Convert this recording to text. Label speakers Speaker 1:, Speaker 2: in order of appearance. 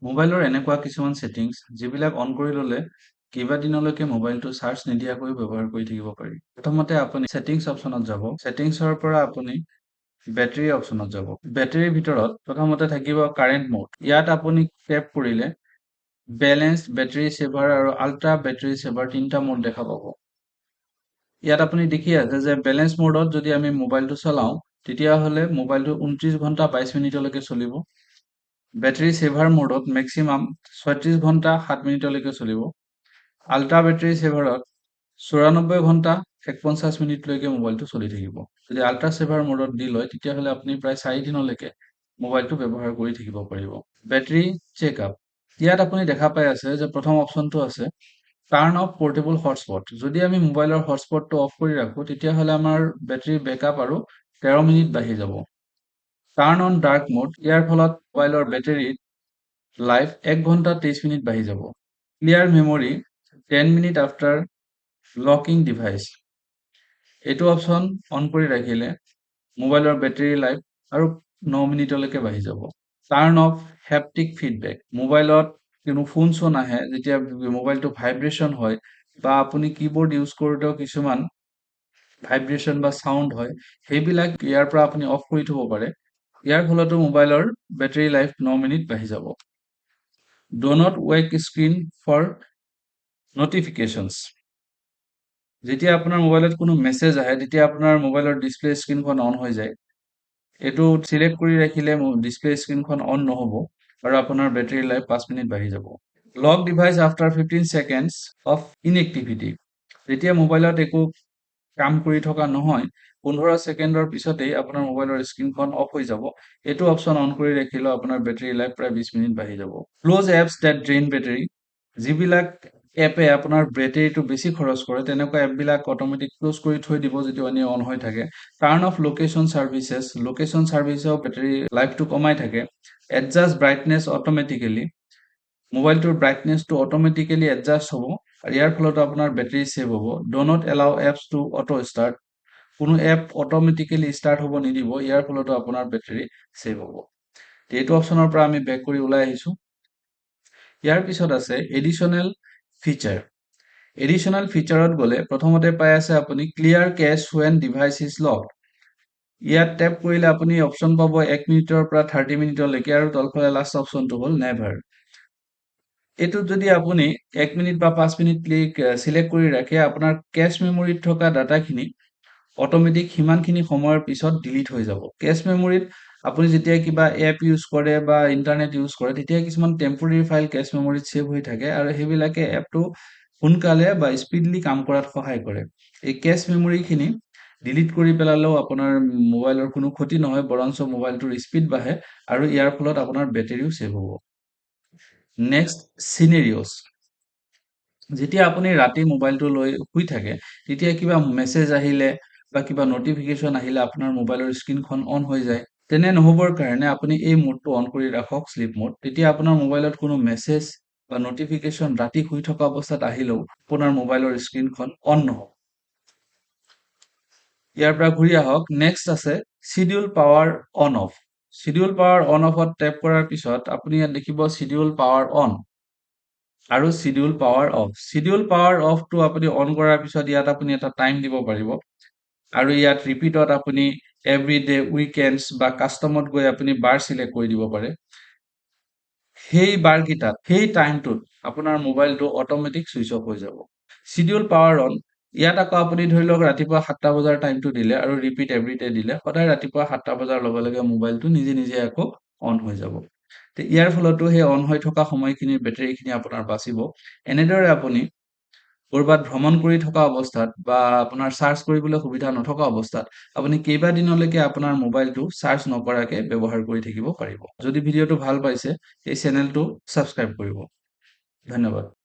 Speaker 1: মোবাইলৰ এনেকুৱা কিছুমান ছেটিংছ যিবিলাক অন কৰি ল'লে কেইবাদিনলৈকে মোবাইলটো চাৰ্জ নিদিয়াকৈ ব্যৱহাৰ কৰি থাকিব পাৰি। প্ৰথমতে আপুনি ছেটিংছ অপশ্যনত যাব। ছেটিংছৰ পৰা আপুনি বেটাৰী অপশ্যনত যাব। বেটাৰীৰ ভিতৰত প্ৰথমতে থাকিব কাৰেণ্ট মোড। ইয়াত আপুনি টেপ কৰিলে বেলেঞ্চ, বেটাৰী সেভাৰ আৰু আল্ট্ৰা বেটাৰী সেভাৰ তিনিটা মোড দেখা পাব। ইয়াত আপুনি দেখি আছে যে বেলেঞ্চ মোডত যদি আমি মোবাইলটো চলাওঁ তেতিয়াহ'লে মোবাইলটো 29 ঘণ্টা 22 মিনিটলৈকে চলিব। বেটাৰী সেভাৰ মোডত মেক্সিমাম 36 ঘণ্টা 7 মিনিটলৈকে চলিব। আল্ট্ৰা বেটাৰী সেভাৰত 94 ঘণ্টা 41 মিনিটলৈকে মোবাইলটো চলি থাকিব। যদি আল্ট্ৰা সেভাৰ মোডত দি লয় তেতিয়াহ'লে আপুনি প্ৰায় 4 দিনলৈকে মোবাইলটো ব্যৱহাৰ কৰি থাকিব পাৰিব। Battery checkup. ইয়াত আপুনি দেখা পাই আছে যে প্ৰথম অপশ্যনটো আছে টাৰ্ন অফ পোৰ্টেবল হটস্পট। যদি আমি মোবাইলৰ হটস্পটটো অফ কৰি ৰাখোঁ তেতিয়াহ'লে আমাৰ বেটাৰী বেকআপ আৰু 13 মিনিট বাঢ়ি যাব। Turn on dark mode. ইয়াৰ ফলত মোবাইলৰ বেটাৰীৰ লাইফ 1 ঘণ্টা 23 মিনিট বাঢ়ি যাব। Clear memory 10 minute after locking device. এইটো অপশ্যন অন কৰি ৰাখিলে মোবাইলৰ বেটাৰী লাইফ আৰু 9 মিনিটলৈকে বাঢ়ি যাব। Turn of haptic feedback. মোবাইলত কোনো ফোন চোন আহে যেতিয়া মোবাইলটো ভাইব্ৰেশ্যন হয় বা আপুনি কীবৰ্ড ইউজ কৰোঁতেও কিছুমান ভাইব্ৰেশ্যন বা চাউণ্ড হয় সেইবিলাক ইয়াৰ পৰা আপুনি অফ কৰি থ'ব পাৰে। ইয়াৰ ফলতো মোবাইলৰ বেটাৰী লাইফ 9 মিনিট বাঢ়ি যাব। Do not wake screen for notifications. যেতিয়া আপোনাৰ মোবাইলত কোনো মেছেজ আহে তেতিয়া আপোনাৰ মোবাইলৰ ডিছপ্লে স্ক্ৰীনখন অন হৈ যায়। এইটো চিলেক্ট কৰি ৰাখিলে ডিছপ্লে স্ক্ৰীনখন অন নহ'ব আৰু আপোনাৰ বেটাৰী লাইফ 5 মিনিট বাঢ়ি যাব। লক ডিভাইচ আফটাৰ 15 ছেকেণ্ডছ অফ ইনএক্টিভিটি। যেতিয়া মোবাইলত একো কাম কৰি থকা নহয় 15 ছেকেণ্ডৰ পিছতেই আপোনাৰ মোবাইলৰ স্ক্ৰীনখন অফ হৈ যাব। এইটো অপশ্যন অন কৰি ৰাখিলেও আপোনাৰ বেটাৰী লাইফ প্ৰায় 20 মিনিট বাঢ়ি যাব। Close apps that drain battery. যিবিলাক এপে আপোনাৰ বেটাৰীটো বেছি খৰচ কৰে তেনেকুৱা এপবিলাক অট'মেটিক ক্ল'জ কৰি থৈ দিব যিটো এনে অন হৈ থাকে। Turn off location services. Location ছাৰ্ভিচেও বেটাৰী লাইফটো কমাই থাকে। Adjust brightness automatically. মোবাইলটোৰ ব্ৰাইটনেছটো অট'মেটিকেলি এডজাষ্ট হ'ব আৰু ইয়াৰ ফলত আপোনাৰ বেটাৰী ছেভ হ'ব। Do not allow apps to auto start. কোনো এপ অট'মেটিকেলি ষ্টাৰ্ট হ'ব নিদিব, ইয়াৰ ফলতো আপোনাৰ বেটাৰী ছেভ হ'ব। এইটো অপশ্যনৰ পৰা আমি বেক কৰি ওলাই আহিছোঁ। ইয়াৰ পিছত আছে এডিশ্যনেল ফিচাৰ। এডিশ্যনেল ফিচাৰত গ'লে প্ৰথমতে পাই আছে আপুনি clear cache when device is locked. ইয়াত টেপ কৰিলে আপুনি অপশ্যন পাব 1 মিনিটৰ পৰা 30 মিনিটলৈকে আৰু তলফালে লাষ্ট অপশ্যনটো হ'ল নেভাৰ। এইটোত যদি আপুনি 1 মিনিট বা 5 মিনিট চিলেক্ট কৰি ৰাখে আপোনাৰ কেছ মেমৰিত থকা ডাটাখিনি অট'মেটিক সিমানখিনি সময়ৰ পিছত ডিলিট হৈ যাব। কেছ মেমৰিত আপুনি যেতিয়া কিবা এপ ইউজ কৰে বা ইণ্টাৰনেট ইউজ কৰে তেতিয়া কিছুমান টেম্পৰেৰী ফাইল কেছ মেমৰিত ছেভ হৈ থাকে আৰু সেইবিলাকে এপটো সোনকালে বা স্পীডলি কাম কৰাত সহায় কৰে। এই কেছ মেমৰিখিনি ডিলিট কৰি পেলালেও আপোনাৰ মোবাইলৰ কোনো ক্ষতি নহয় বৰঞ্চ মোবাইলটোৰ স্পীড বাঢ়ে আৰু ইয়াৰ ফলত আপোনাৰ বেটাৰীও ছেভ হ'ব। নেক্সট চিনেৰিঅ'ছ। যেতিয়া আপুনি ৰাতি মোবাইলটো লৈ শুই থাকে তেতিয়া কিবা মেছেজ আহিলে বা কিবা নটিফিকেশ্যন আহিলে আপোনাৰ মোবাইলৰ স্ক্ৰীনখন অন হৈ যায়। তেনে নহ'বৰ কাৰণে আপুনি এই মোডটো অন কৰি ৰাখক শ্লিপ মোড। তেতিয়া আপোনাৰ মোবাইলত কোনো মেছেজ বা নটিফিকেশ্যন ৰাতি শুই থকা অৱস্থাত আহিলেও আপোনাৰ মোবাইলৰ স্ক্ৰীনখন অন নহ'ব। ইয়াৰ পৰা ঘূৰি আহক। নেক্সট আছে schedule power on off. Schedule power on অফত টেপ কৰাৰ পিছত আপুনি ইয়াত দেখিব শিডিউল পাৱাৰ অন আৰু schedule power off. Schedule power অফটো আপুনি অন কৰাৰ পিছত ইয়াত আপুনি এটা টাইম দিব পাৰিব আৰু ইয়াত ৰিপিটত আপুনি এভৰিডে, উইকেণ্ডছ বা কাষ্টমত গৈ আপুনি বাৰ চিলেক্ট কৰি দিব পাৰে। সেই বাৰকেইটাত সেই টাইমটোত আপোনাৰ মোবাইলটো অট'মেটিক ছুইচ অফ হৈ যাব। Schedule power on. ইয়াত আকৌ আপুনি ধৰি লওক ৰাতিপুৱা 7টা বজাৰ টাইমটো দিলে আৰু ৰিপিট এভৰিডে দিলে সদায় ৰাতিপুৱা 7টা বজাৰ লগে লগে মোবাইলটো নিজে নিজে আকৌ অন হৈ যাব। ইয়াৰ ফলতো সেই অন হৈ থকা সময়খিনিৰ বেটাৰীখিনি আপোনাৰ বাচিব। এনেদৰে আপুনি ক'ৰবাত ভ্ৰমণ কৰি থকা অৱস্থাত বা আপোনাৰ চাৰ্জ কৰিবলৈ সুবিধা নথকা অৱস্থাত আপুনি কেইবাদিনলৈকে আপোনাৰ মোবাইলটো চাৰ্জ নকৰাকে ব্যৱহাৰ কৰি থাকিব পাৰিব। যদি ভিডিঅ'টো ভাল পাইছে এই চেনেলটো ছাবস্ক্ৰাইব কৰিব। ধন্যবাদ।